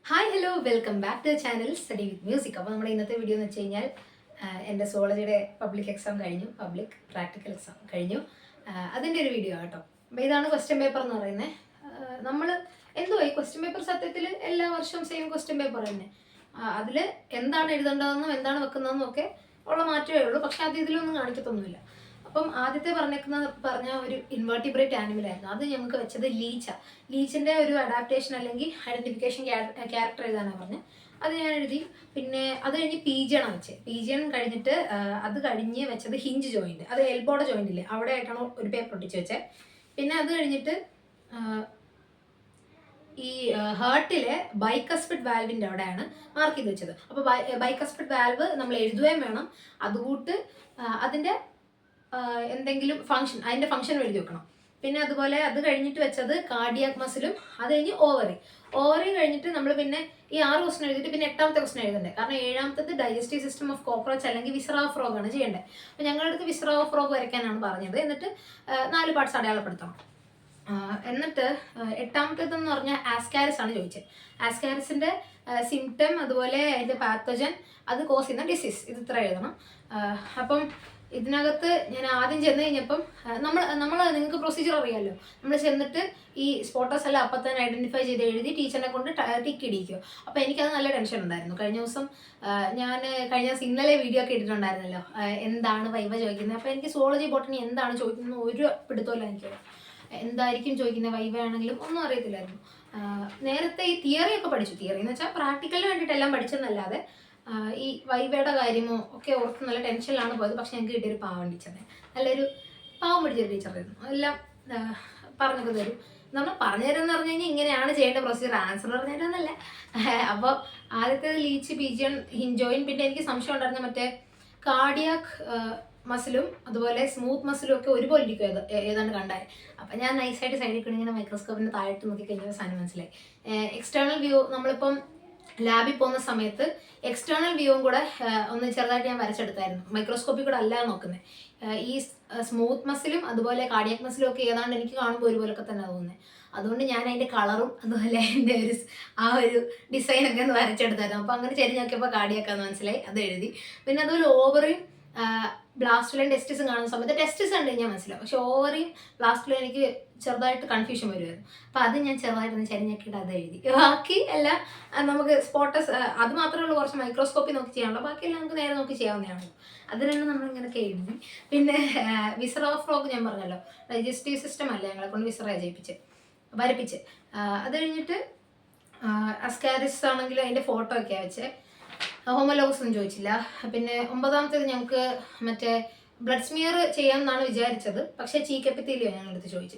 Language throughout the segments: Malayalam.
Hi hello welcome back to channel study with music. അപ്പോൾ നമ്മുടെ ഇന്നത്തെ വീഡിയോ എന്ന് വെച്ച് കഴിഞ്ഞാൽ എൻ്റെ സോളജിയുടെ പബ്ലിക് എക്സാം കഴിഞ്ഞു, പബ്ലിക് പ്രാക്ടിക്കൽ എക്സാം കഴിഞ്ഞു. അതിൻ്റെ ഒരു വീഡിയോ കേട്ടോ. അപ്പോൾ ഇതാണ് ക്വസ്റ്റ്യൻ പേപ്പർ എന്ന് പറയുന്നത്. നമ്മൾ എന്തോ ഈ ക്വസ്റ്റ്യൻ പേപ്പർ സത്യത്തിൽ എല്ലാ വർഷവും സെയിം ക്വസ്റ്റ്യൻ പേപ്പർ തന്നെ. അതിൽ എന്താണ് എഴുതേണ്ടതെന്നും എന്താണ് വെക്കുന്നതെന്നും ഒക്കെ ഉള്ള മാറ്റമേ ഉള്ളൂ. പക്ഷെ അത് ഇതിലൊന്നും കാണിക്കത്തൊന്നുമില്ല. അപ്പം ആദ്യത്തെ പറഞ്ഞ ഒരു ഇൻവെർട്ടിബ്രേറ്റ് ആനിമൽ ആയിരുന്നു. അത് ഞങ്ങൾക്ക് വെച്ചത് ലീച്ചിന്റെ ഒരു അഡാപ്റ്റേഷൻ അല്ലെങ്കിൽ ഐഡന്റിഫിക്കേഷൻ ക്യാരക്ടർ എഴുതാനാണ് പറഞ്ഞത്. അത് ഞാൻ എഴുതി. പിന്നെ അത് കഴിഞ്ഞ് പീജിയണാണ് വെച്ചത്. പീജിയൺ കഴിഞ്ഞിട്ട് അത് കഴിഞ്ഞ് വെച്ചത് ഹിഞ്ച് ജോയിന്റ്, അത് എൽബോയുടെ ജോയിന്റ് ഇല്ലേ, അവിടെ ആയിട്ടാണ് ഒരു പേപ്പർ ഒട്ടിച്ച് വെച്ചത്. പിന്നെ അത് കഴിഞ്ഞിട്ട് ഈ ഹേർട്ടിലെ ബൈക്കസ്പിഡ് വാൽവിൻ്റെ അവിടെയാണ് മാർക്ക് ചെയ്ത് വെച്ചത്. അപ്പോൾ ബൈക്കസ്പിഡ് വാൽവ് നമ്മൾ എഴുതുകയും വേണം. അതുകൂട്ട് അതിൻ്റെ എന്തെങ്കിലും ഫംഗ്ഷൻ, അതിൻ്റെ ഫംഗ്ഷൻ എഴുതി വെക്കണം. പിന്നെ അതുപോലെ അത് കഴിഞ്ഞിട്ട് വെച്ചത് കാർഡിയാക് മസിലും, അത് കഴിഞ്ഞ് ഓവറി കഴിഞ്ഞിട്ട് നമ്മൾ പിന്നെ ഈ 6 ക്വസ്റ്റൻ എഴുതിയിട്ട് പിന്നെ 8ാമത്തെ ക്വസ്റ്റൻ എഴുതണ്ടേ. കാരണം 7ാമത്തത് ഡൈജസ്റ്റീവ് സിസ്റ്റം ഓഫ് കോക്രോച്ച് അല്ലെങ്കിൽ വിസറ ഓഫ് ഫ്രോഗ് ആണ് ചെയ്യേണ്ടത്. അപ്പോൾ ഞങ്ങളുടെ അടുത്ത് വിസറ ഓഫ് ഫ്രോഗ് വരയ്ക്കാനാണ് പറഞ്ഞത്. എന്നിട്ട് 4 പാർട്സ് അടയാളപ്പെടുത്തണം. എന്നിട്ട് 8ാമത്തേതെന്ന് പറഞ്ഞാൽ ആസ്കാരിസ് ആണ് ചോദിച്ചത്. ആസ്കാരിസിൻ്റെ സിംറ്റം, അതുപോലെ അതിൻ്റെ പാത്തജൻ, അത് കോസ് ചെയ്യുന്ന ഡിസീസ്, ഇത് ഇത്ര എഴുതണം. അപ്പം ഇതിനകത്ത് ഞാൻ ആദ്യം ചെന്ന് കഴിഞ്ഞപ്പം നമ്മൾ നിങ്ങൾക്ക് പ്രൊസീജിയർ അറിയാമല്ലോ. നമ്മൾ ചെന്നിട്ട് ഈ സ്പോട്ടസ് എല്ലാം അപ്പം തന്നെ ഐഡൻറ്റിഫൈ ചെയ്ത് എഴുതി ടീച്ചറിനെ കൊണ്ട് ടിക്ക് ഇടിക്കുക. അപ്പോൾ എനിക്കത് നല്ല ടെൻഷൻ ഉണ്ടായിരുന്നു. കഴിഞ്ഞ ദിവസം ഇന്നലെ വീഡിയോ ഒക്കെ ഇട്ടിട്ടുണ്ടായിരുന്നല്ലോ, എന്താണ് വൈവ ചോദിക്കുന്നത്. അപ്പോൾ എനിക്ക് സുവോളജി ബോട്ടണി എന്താണ് ചോദിക്കുന്നത് ഒരു പിടുത്തമല്ല. എനിക്ക് എന്തായിരിക്കും ചോദിക്കുന്നത്, വൈവ ആണെങ്കിലും ഒന്നും അറിയത്തില്ലായിരുന്നു. നേരത്തെ ഈ തിയറി ഒക്കെ പഠിച്ചു. തിയറി എന്ന് വെച്ചാൽ പ്രാക്ടിക്കലിന് വേണ്ടിയിട്ടെല്ലാം പഠിച്ചെന്നല്ലാതെ ഈ വൈവയുടെ കാര്യമോ ഒക്കെ ഓർത്ത് നല്ല ടെൻഷനിലാണ് പോയത്. പക്ഷെ ഞങ്ങൾക്ക് കിട്ടിയൊരു പാവം ടീച്ചറെ, നല്ലൊരു പാവം പിടിച്ചൊരു ടീച്ചറായിരുന്നു. എല്ലാം പറഞ്ഞൊക്കെ തരും. നമ്മൾ പറഞ്ഞു തരുമെന്ന് പറഞ്ഞു കഴിഞ്ഞാൽ ഇങ്ങനെയാണ് ചെയ്യേണ്ട പ്രൊസീജിയർ, ആൻസർ പറഞ്ഞു തരുമെന്നല്ല. അപ്പോൾ ആദ്യത്തേത് ലീച്ച്, പീജിയൺ, ഹിഞ്ചോയിൻ. പിന്നെ എനിക്ക് സംശയം ഉണ്ടായിരുന്ന മറ്റേ കാർഡിയാക് മസിലും അതുപോലെ സ്മൂത്ത് മസിലും ഒക്കെ ഒരുപോലെ ഇരിക്കും ഏതാണ്ട് കണ്ടാൽ. അപ്പം ഞാൻ നൈസായിട്ട് സൈഡിൽ കൂടി ഇങ്ങനെ മൈക്രോസ്കോപ്പിൻ്റെ താഴോട്ട് നോക്കി കഴിഞ്ഞ സാധനം മനസ്സിലായി. എക്സ്റ്റേണൽ വ്യൂ, നമ്മളിപ്പം ലാബിൽ പോകുന്ന സമയത്ത് എക്സ്റ്റേണൽ വ്യൂവും കൂടെ ഒന്ന് ചെറുതായിട്ട് ഞാൻ വരച്ചെടുത്തായിരുന്നു. മൈക്രോസ്കോപ്പിൽ കൂടെ അല്ല നോക്കുന്നത്. ഈ സ്മൂത്ത് മസിലും അതുപോലെ കാർഡിയാക് മസിലും ഒക്കെ ഏതാണ്ട് എനിക്ക് കാണുമ്പോൾ ഒരുപോലൊക്കെ തന്നെ തോന്നുന്നത്. അതുകൊണ്ട് ഞാൻ അതിൻ്റെ കളറും അതുപോലെ അതിൻ്റെ ഒരു ഡിസൈനൊക്കെ ഒന്ന് വരച്ചെടുത്തായിരുന്നു. അപ്പോൾ അങ്ങനെ ചെരിഞ്ഞ് നോക്കിയപ്പോൾ കാർഡിയാക്കാന്ന് മനസ്സിലായി, അത് എഴുതി. പിന്നെ അതുപോലെ ഓവറിയും ബ്ലാസ്റ്റുലയും ടെസ്റ്റിസും കാണുന്ന സമയത്ത് ടെസ്റ്റിസ് ഉണ്ട് ഞാൻ മനസ്സിലാവും. പക്ഷെ ഓവറിയും ബ്ലാസ്റ്റുലയും എനിക്ക് ചെറുതായിട്ട് കൺഫ്യൂഷൻ വരുമായിരുന്നു. അപ്പോൾ അത് ഞാൻ ചെറുതായിട്ടൊന്ന് ചരിഞ്ഞാക്കിയിട്ട് അത് എഴുതി. ബാക്കി എല്ലാം നമുക്ക് സ്പോട്ടസ് അത് മാത്രമേ ഉള്ളൂ കുറച്ച് മൈക്രോസ്കോപ്പിൽ നോക്കി ചെയ്യാനുള്ളൂ. ബാക്കിയെല്ലാം നമുക്ക് നേരെ നോക്കി ചെയ്യാവുന്നതാണല്ലോ. അതിനെല്ലാം നമ്മളിങ്ങനെയൊക്കെ എഴുതി. പിന്നെ വിസറ ഓഫ് ഫ്രോഗ് ഞാൻ പറഞ്ഞല്ലോ, ഡൈജസ്റ്റീവ് സിസ്റ്റം അല്ല ഞങ്ങളെ കൊണ്ട് വിസറ വരപ്പിച്ച്. അത് കഴിഞ്ഞിട്ട് അസ്കാരിസ് ആണെങ്കിൽ അതിൻ്റെ ഫോട്ടോ ഒക്കെയാണ് വെച്ചേ. ഹോമോലോഗസ് ഒന്നും ചോദിച്ചില്ല. പിന്നെ 9ാമത്തേത് ഞങ്ങൾക്ക് മറ്റേ ബ്ലഡ് സ്മിയർ ചെയ്യാമെന്നാണ് വിചാരിച്ചത്. പക്ഷേ ചീക്കപ്പിത്തീലിയം ഞങ്ങളടുത്ത് ചോദിച്ചു.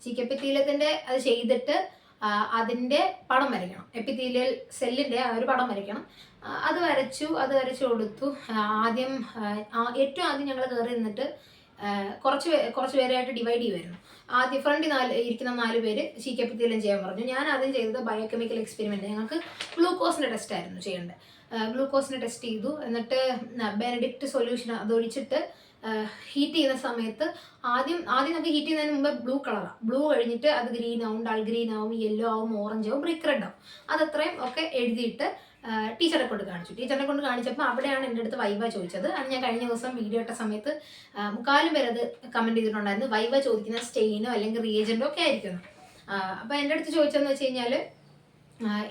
ചീക്കപ്പിത്തീലിയത്തിൻ്റെ അത് ചെയ്തിട്ട് അതിൻ്റെ പടം വരയ്ക്കണം. എപ്പിത്തീലിയൽ സെല്ലിൻ്റെ ആ ഒരു പടം വരയ്ക്കണം. അത് വരച്ചു കൊടുത്തു. ഏറ്റവും ആദ്യം ഞങ്ങൾ കയറി നിന്നിട്ട് കുറച്ച് പേരായിട്ട് ഡിവൈഡ് ചെയ്യുമായിരുന്നു. ആദ്യം ഫ്രണ്ടിൽ ഇരിക്കുന്ന 4 പേര് ചീക്കപ്പിത്തീലിയം ചെയ്യാൻ പറഞ്ഞു. ഞാൻ ആദ്യം ചെയ്തത് ബയോകെമിക്കൽ എക്സ്പെരിമെൻറ്റ്. ഞങ്ങൾക്ക് ഗ്ലൂക്കോസിൻ്റെ ടെസ്റ്റ് ആയിരുന്നു ചെയ്യേണ്ടത്. ഗ്ലൂക്കോസിനെ ടെസ്റ്റ് ചെയ്തു. എന്നിട്ട് ബെനഡിക്റ്റ് സൊല്യൂഷൻ അതൊഴിച്ചിട്ട് ഹീറ്റ് ചെയ്യുന്ന സമയത്ത് ആദ്യം നമുക്ക് ഹീറ്റ് ചെയ്യുന്നതിന് മുമ്പ് ബ്ലൂ കളറാണ്. ബ്ലൂ കഴിഞ്ഞിട്ട് അത് ഗ്രീൻ ആവും, ഡൾ ഗ്രീൻ ആവും, യെല്ലോ ആവും, ഓറഞ്ച് ആവും, ബ്രിക്ക് റെഡ് ആവും. അതത്രയും ഒക്കെ എഴുതിയിട്ട് ടീച്ചറെ കൊണ്ട് കാണിച്ചപ്പോൾ അവിടെയാണ് എൻ്റെ അടുത്ത് വൈവ ചോദിച്ചത്. അത് ഞാൻ കഴിഞ്ഞ ദിവസം വീഡിയോ ഇട്ട സമയത്ത് 3/4 പേര് അത് കമൻറ്റ് ചെയ്തിട്ടുണ്ടായിരുന്നു. വൈവ ചോദിക്കുന്ന സ്റ്റെയിനോ അല്ലെങ്കിൽ റിയേജൻറ്റോ ഒക്കെ ആയിരിക്കും. അപ്പോൾ എൻ്റെ അടുത്ത് ചോദിച്ചതെന്ന് വെച്ച് കഴിഞ്ഞാൽ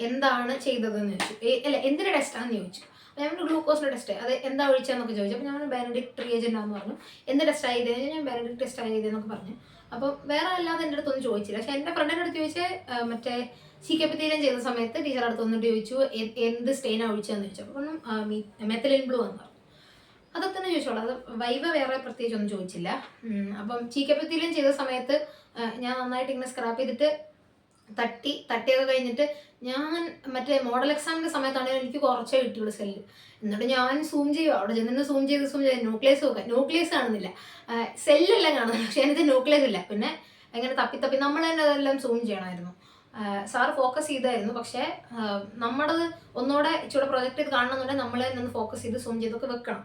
എന്താണ് ചെയ്തതെന്ന് ചോദിച്ചു. എന്തിൻ്റെ ടെസ്റ്റാണെന്ന് ചോദിച്ചു. അപ്പോൾ ഞാൻ ഗ്ലൂക്കോസിൻ്റെ ടെസ്റ്റ്, അത് എന്താ ഒഴിച്ചതെന്നൊക്കെ ചോദിച്ചു. അപ്പോൾ ഞാൻ ബെനഡിക്റ്റ് റിയേജൻ്റാന്ന് പറഞ്ഞു. എന്ത് ടെസ്റ്റ് ചെയ്തതെന്ന് ഞാൻ ബെനഡിക്റ്റ് ടെസ്റ്റ് ചെയ്തതെന്നൊക്കെ പറഞ്ഞു. അപ്പോൾ വേറെ അല്ലാതെ എൻ്റെ അടുത്തൊന്നും ചോദിച്ചില്ല. പക്ഷേ എൻ്റെ ഫ്രണ്ടിൻ്റെ അടുത്ത് ചോദിച്ചാൽ മറ്റേ ചീക്കപ്പിത്തീലിയം ചെയ്ത സമയത്ത് ടീച്ചർ അടുത്ത് വന്നിട്ട് ചോദിച്ചു എന്ത് സ്റ്റെയിനാണ് ഒഴിച്ചതെന്ന് ചോദിച്ചു. അപ്പോൾ മെത്തിലിൻ ബ്ലൂ എന്ന് പറഞ്ഞു. അതൊക്കെ തന്നെ ചോദിച്ചോളൂ. അത് വൈവ വേറെ പ്രത്യേകിച്ചൊന്നും ചോദിച്ചില്ല. അപ്പം ചീക്കപ്പിത്തീലിയം ചെയ്ത സമയത്ത് ഞാൻ നന്നായിട്ട് ഇങ്ങനെ സ്ക്രാപ്പ് ചെയ്തിട്ട് തട്ടിയൊക്കെ കഴിഞ്ഞിട്ട് ഞാൻ മറ്റേ മോഡൽ എക്സാമിൻ്റെ സമയത്താണെങ്കിൽ എനിക്ക് കുറച്ചേ കിട്ടിയുള്ളൂ സെല്ല്. എന്നിട്ട് ഞാൻ സൂം ചെയ്യുക, അവിടെ ചെന്നിട്ട് സൂം ചെയ്ത് ന്യൂക്ലിയസ് നോക്കാം. ന്യൂക്ലിയസ് കാണുന്നില്ല, സെല്ലെല്ലാം കാണുന്നില്ല. പക്ഷേ എനിക്ക് ന്യൂക്ലിയസ് ഇല്ല. പിന്നെ എങ്ങനെ തപ്പി നമ്മൾ തന്നെ അതെല്ലാം സൂം ചെയ്യണമായിരുന്നു. സാറ് ഫോക്കസ് ചെയ്തായിരുന്നു. പക്ഷേ നമ്മളത് ഒന്നുകൂടെ ഇച്ചിരി പ്രൊജക്റ്റ് ചെയ്ത് കാണണമെന്നുണ്ടെങ്കിൽ നമ്മൾ തന്നെ ഒന്ന് ഫോക്കസ് ചെയ്ത് സൂം ചെയ്തൊക്കെ വെക്കണം.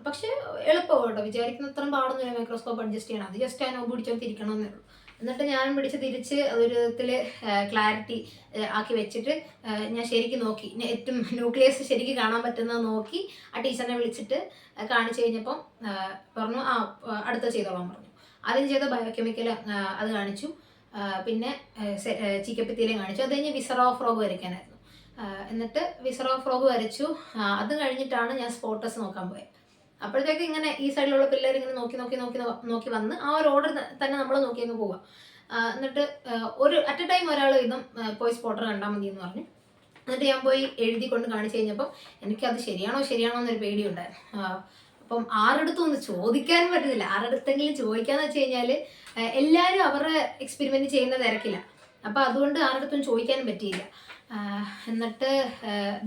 പക്ഷേ എളുപ്പമാണ് കേട്ടോ. വിചാരിക്കുന്ന അത്രയും പാടൊന്നുമില്ല മൈക്രോസ്കോപ്പ് അഡ്ജസ്റ്റ് ചെയ്യണം. അത് ജസ്റ്റ് ആ നോബ് പിടിച്ചോണ്ട് തിരിക്കണമെന്നേ ഉള്ളൂ. എന്നിട്ട് ഞാൻ പിടിച്ച് തിരിച്ച് അതൊരു വിധത്തിൽ ക്ലാരിറ്റി ആക്കി വെച്ചിട്ട് ഞാൻ ശരിക്കും നോക്കി, ഏറ്റവും ന്യൂക്ലിയസ് ശരിക്കും കാണാൻ പറ്റുന്നത് നോക്കി ആ ടീച്ചറിനെ വിളിച്ചിട്ട് കാണിച്ചു കഴിഞ്ഞപ്പം പറഞ്ഞു അടുത്ത ചെയ്തോളാൻ പറഞ്ഞു. ആദ്യം ചെയ്ത ബയോകെമിക്കൽ അത് കാണിച്ചു, പിന്നെ ചിക്കപ്പിത്തിയിലും കാണിച്ചു. അത് കഴിഞ്ഞ് വിസറ ഓഫ് ഫ്രോഗ് വരയ്ക്കാനായിരുന്നു. എന്നിട്ട് വിസറ ഓഫ് ഫ്രോഗ് വരച്ചു. അത് കഴിഞ്ഞിട്ടാണ് ഞാൻ സ്പോട്ടസ് നോക്കാൻ പോയത്. അപ്പോഴത്തേക്ക് ഇങ്ങനെ ഈ സൈഡിലുള്ള പിള്ളേർ ഇങ്ങനെ നോക്കി നോക്കി നോക്കി നോക്കി വന്ന് ആ ഒരു ഓർഡർ തന്നെ നമ്മൾ നോക്കി അങ്ങ് പോവാം. എന്നിട്ട് ഒരു അറ്റ് എ ടൈം ഒരാൾ ഇതും പോയി സ്പോട്ടർ കണ്ടാൽ മതി എന്ന് പറഞ്ഞു. എന്നിട്ട് ഞാൻ പോയി എഴുതി കൊണ്ട് കാണിച്ചു കഴിഞ്ഞപ്പോൾ എനിക്കത് ശരിയാണോ എന്നൊരു പേടിയുണ്ടായിരുന്നു. അപ്പം ആരടുത്തും ഒന്ന് ചോദിക്കാനും പറ്റുന്നില്ല. ആരടുത്തെങ്കിലും ചോദിക്കാന്ന് വെച്ച് കഴിഞ്ഞാൽ എല്ലാവരും അവരുടെ എക്സ്പെരിമെന്റ് ചെയ്യുന്ന തിരക്കില്ല. അപ്പം അതുകൊണ്ട് ആരടുത്തും ചോദിക്കാനും പറ്റിയില്ല. എന്നിട്ട്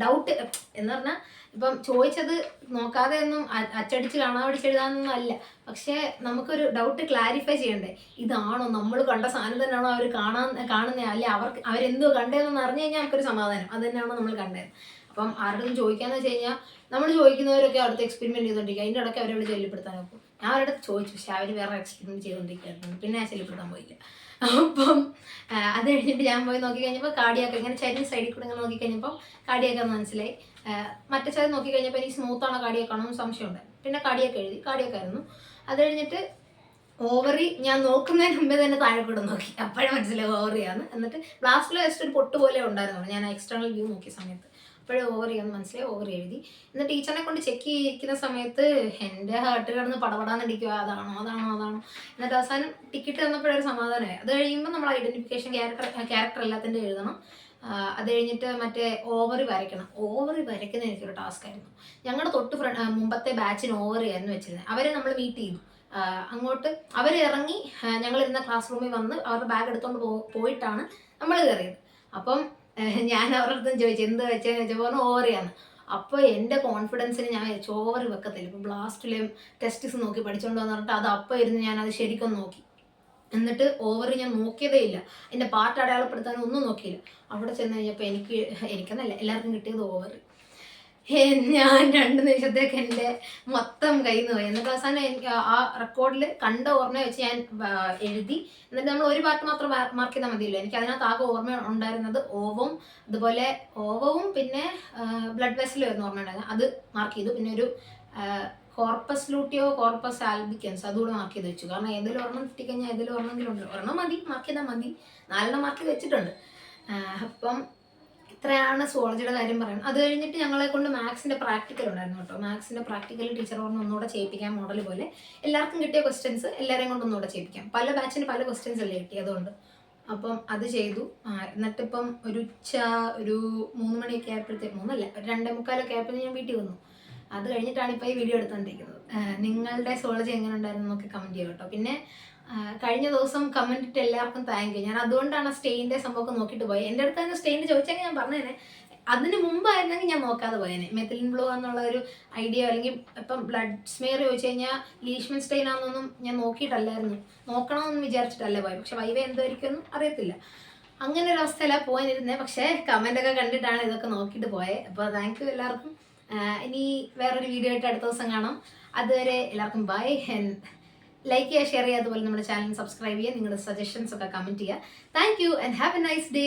ഡൗട്ട് എന്ന് പറഞ്ഞാൽ ഇപ്പം ചോദിച്ചത് നോക്കാതെ ഒന്നും അച്ചടിച്ച് കാണാൻ പഠിച്ചെഴുതാനൊന്നും അല്ല. പക്ഷേ നമുക്കൊരു ഡൗട്ട് ക്ലാരിഫൈ ചെയ്യണ്ടേ, ഇതാണോ നമ്മൾ കണ്ട സാധനം തന്നെയാണോ അവർ കാണുന്നത്, അല്ലെ അവരെന്തോ കണ്ടതെന്ന് അറിഞ്ഞു കഴിഞ്ഞാൽ നമുക്കൊരു സമാധാനം, അത് തന്നെയാണോ നമ്മൾ കണ്ടത്. അപ്പം ആരുടെയും ചോദിക്കാന്ന് വെച്ച് കഴിഞ്ഞാൽ നമ്മൾ ചോദിക്കുന്നവരൊക്കെ അടുത്ത് എക്സ്പെരിമെന്റ് ചെയ്തോണ്ടിരിക്കുക. അതിൻ്റെ ഇടയ്ക്ക് അവരോട് ശല്യപ്പെടുത്താൻ നോക്കും. ഞാൻ അവരുടെ ചോദിച്ചു, പക്ഷെ അവർ വേറെ എക്സ്പെരിമെന്റ് ചെയ്തോണ്ടിരിക്കുകയായിരുന്നു. പിന്നെ ഞാൻ ശല്യപ്പെടുത്താൻ പോയില്ല. അപ്പം അത് കഴിഞ്ഞിട്ട് ഞാൻ പോയി നോക്കി കഴിഞ്ഞപ്പോൾ കാടിയൊക്കെ ഇങ്ങനെ ചരിഞ്ഞ സൈഡിൽ കൂടെ ഇങ്ങനെ നോക്കി കഴിഞ്ഞപ്പോൾ കാടിയൊക്കെ മനസ്സിലായി. മറ്റേ സൈഡ് നോക്കി കഴിഞ്ഞപ്പോൾ എനിക്ക് സ്മൂത്താണോ കാടിയൊക്കെ ആണോ സംശയമുണ്ട്. പിന്നെ കാടിയൊക്കെ എഴുതി, കാടിയൊക്കെ ആയിരുന്നു. അത് കഴിഞ്ഞിട്ട് ഓവറി ഞാൻ നോക്കുന്നതിന് മുമ്പേ തന്നെ താഴെ കൂടെ നോക്കി, അപ്പോഴേ മനസ്സിലായി ഓവറിയാണ്. എന്നിട്ട് ബ്ലാസ്റ്റിൽ ജസ്റ്റ് ഒരു പൊട്ട് പോലെ ഉണ്ടായിരുന്നു ഞാൻ എക്സ്റ്റേണൽ വ്യൂ നോക്കിയ സമയത്ത്. അപ്പോഴേ ഓവറിയാന്ന് മനസ്സിലായി, ഓവർ എഴുതി. എന്നിട്ട് ടീച്ചറിനെ കൊണ്ട് ചെക്ക് ചെയ്യിക്കുന്ന സമയത്ത് എൻ്റെ ഹാർട്ട് കിടന്ന് പടപടാന്നിരിക്കുക, അതാണോ. എന്നിട്ട് അവസാനം ടിക്കറ്റ് തന്നപ്പോഴൊരു സമാധാനമായി. അത് കഴിയുമ്പോൾ നമ്മൾ ഐഡന്റിഫിക്കേഷൻ ക്യാരക്ടർ എല്ലാത്തിൻ്റെ എഴുതണം. അത് കഴിഞ്ഞിട്ട് മറ്റേ ഓവറി വരയ്ക്കണം. ഓവറി വരയ്ക്കുന്ന എനിക്കൊരു ടാസ്ക് ആയിരുന്നു. ഞങ്ങളുടെ തൊട്ട് മുമ്പത്തെ ബാച്ചിന് ഓവറി ആയിരുന്നു വെച്ചിരുന്നത്. അവരെ നമ്മൾ മീറ്റ് ചെയ്തു. അങ്ങോട്ട് അവർ ഇറങ്ങി ഞങ്ങളിരുന്ന ക്ലാസ് റൂമിൽ വന്ന് അവരുടെ ബാഗ് എടുത്തുകൊണ്ട് പോയിട്ടാണ് നമ്മൾ കയറിയത്. അപ്പം ഞാൻ അവരുടെ അടുത്തും ചോദിച്ചു എന്ത് വെച്ചതെന്ന് വെച്ചപ്പോൾ ഓവറിയാണ്. അപ്പോൾ എൻ്റെ കോൺഫിഡൻസിന് ഞാൻ വെച്ചു ഓവറി വെക്കത്തില്ല. ഇപ്പോൾ ബ്ലാസ്റ്റിലെയും ടെസ്റ്റിസ് നോക്കി പഠിച്ചുകൊണ്ട് വന്നിട്ട് അത് അപ്പം ഇരുന്ന് ഞാനത് ശരിക്കും നോക്കി. എന്നിട്ട് ഓവറി ഞാൻ നോക്കിയതേ ഇല്ല, എൻ്റെ പാർട്ട് അടയാളപ്പെടുത്താനും ഒന്നും നോക്കിയില്ല. അവിടെ ചെന്ന് കഴിഞ്ഞപ്പോൾ എനിക്കെന്നല്ല എല്ലാവർക്കും കിട്ടിയത് ഓവറി. ഞാൻ 2 നിമിഷത്തേക്ക് എൻ്റെ മൊത്തം കയ്യിൽ നിന്ന് പോയി. എന്നിട്ട് അവസാനം എനിക്ക് ആ റെക്കോർഡിൽ കണ്ട ഓർമ്മ വെച്ച് ഞാൻ എഴുതി. എന്നിട്ട് നമ്മൾ ഒരു പാർട്ട് മാത്രം മാർക്ക് ചെയ്താൽ മതിയല്ലോ. എനിക്ക് അതിനകത്ത് ആകെ ഓർമ്മ ഉണ്ടായിരുന്നത് അതുപോലെ ഓവവും പിന്നെ ബ്ലഡ് വെസലും ആയിരുന്നു ഓർമ്മ ഉണ്ടായിരുന്നത്. അത് മാർക്ക് ചെയ്തു. പിന്നെ ഒരു കോർപ്പസ് ലൂട്ടിയോ കോർപ്പസ് ആൽബിക്കൻസ് അതുകൂടെ മാർക്ക് ചെയ്ത് വെച്ചു. കാരണം ഏതെങ്കിലും ഒരെണ്ണം കിട്ടിക്കഴിഞ്ഞാൽ ഏതെങ്കിലും ഒരെണ്ണമെങ്കിലും ഉണ്ട്. ഒരെണ്ണം മതി, മാർക്ക് ചെയ്താൽ മതി. 4 മാർക്ക് ചെയ്ത് വെച്ചിട്ടുണ്ട്. അപ്പം ഇത്രയാണ് സുവോളജിയുടെ കാര്യം പറയുന്നത്. അത് കഴിഞ്ഞിട്ട് ഞങ്ങളെ കൊണ്ട് മാത്സിൻ്റെ പ്രാക്ടിക്കൽ ഉണ്ടായിരുന്നു കേട്ടോ. മാത്സിൻ്റെ പ്രാക്ടിക്കൽ ടീച്ചർ പറഞ്ഞ് ഒന്നുകൂടെ ചെയ്യിപ്പിക്കാം, മോഡൽ പോലെ എല്ലാവർക്കും കിട്ടിയ ക്വസ്റ്റ്യൻസ് എല്ലാവരെയും കൊണ്ട് ഒന്നുകൂടെ ചെയ്യിപ്പിക്കാം. പല ബാച്ചിന് പല ക്വസ്റ്റ്യൻസ് അല്ലേ കിട്ടിയതുകൊണ്ട്. അപ്പം അത് ചെയ്തു. എന്നിട്ടിപ്പം ഒരു 3 മണിയൊക്കെ ആയപ്പോഴത്തേക്ക്, 3 ഒരു 2:45 ആയപ്പോഴത്തേക്ക് ഞാൻ വീട്ടിൽ വന്നു. അത് കഴിഞ്ഞിട്ടാണ് ഇപ്പോൾ ഈ വീഡിയോ എടുത്തുകൊണ്ടിരിക്കുന്നത്. നിങ്ങളുടെ സുവോളജി എങ്ങനെ ഉണ്ടായിരുന്നു എന്നൊക്കെ കമൻറ്റ് ചെയ്യുക കേട്ടോ. പിന്നെ കഴിഞ്ഞ ദിവസം കമൻറ്റ് ഇട്ട് എല്ലാവർക്കും താങ്ക് യു. ഞാൻ അതുകൊണ്ടാണ് സ്റ്റെയിൻ്റെ സംഭവമൊക്കെ നോക്കിയിട്ട് പോയത്. എൻ്റെ അടുത്ത് തന്നെ സ്റ്റെയിൻ്റെ ചോദിച്ചെങ്കിൽ ഞാൻ പറഞ്ഞേനെ. അതിന് മുമ്പായിരുന്നെങ്കിൽ ഞാൻ നോക്കാതെ പോയേനെ. മെത്തിലിൻ ബ്ലൂ എന്നുള്ള ഒരു ഐഡിയ, അല്ലെങ്കിൽ ഇപ്പം ബ്ലഡ് സ്മെയർ ചോദിച്ചു കഴിഞ്ഞാൽ ലീഷ്മൻ സ്റ്റെയിൻ ആണെന്നൊന്നും ഞാൻ നോക്കിയിട്ടല്ലായിരുന്നു. നോക്കണമെന്ന് വിചാരിച്ചിട്ടല്ലേ പോയത്. പക്ഷെ വൈവ എന്തായിരിക്കുമെന്നും അറിയത്തില്ല. അങ്ങനെ ഒരു അവസ്ഥയിലാണ് പോകാനിരുന്നത്. പക്ഷേ കമൻ്റൊക്കെ കണ്ടിട്ടാണ് ഇതൊക്കെ നോക്കിയിട്ട് പോയത്. അപ്പോൾ താങ്ക് യു എല്ലാവർക്കും. ഇനി വേറൊരു വീഡിയോ ആയിട്ട് അടുത്ത ദിവസം കാണാം. അതുവരെ എല്ലാവർക്കും ബൈ. ലൈക്ക് ചെയ്യുക, ഷെയർ ചെയ്യുക, അതുപോലെ നമ്മുടെ ചാനൽ സബ്സ്ക്രൈബ് ചെയ്യുക, നിങ്ങളുടെ സജഷൻസ് ഒക്കെ കമൻറ്റ് ചെയ്യുക. Thank you and have A nice day.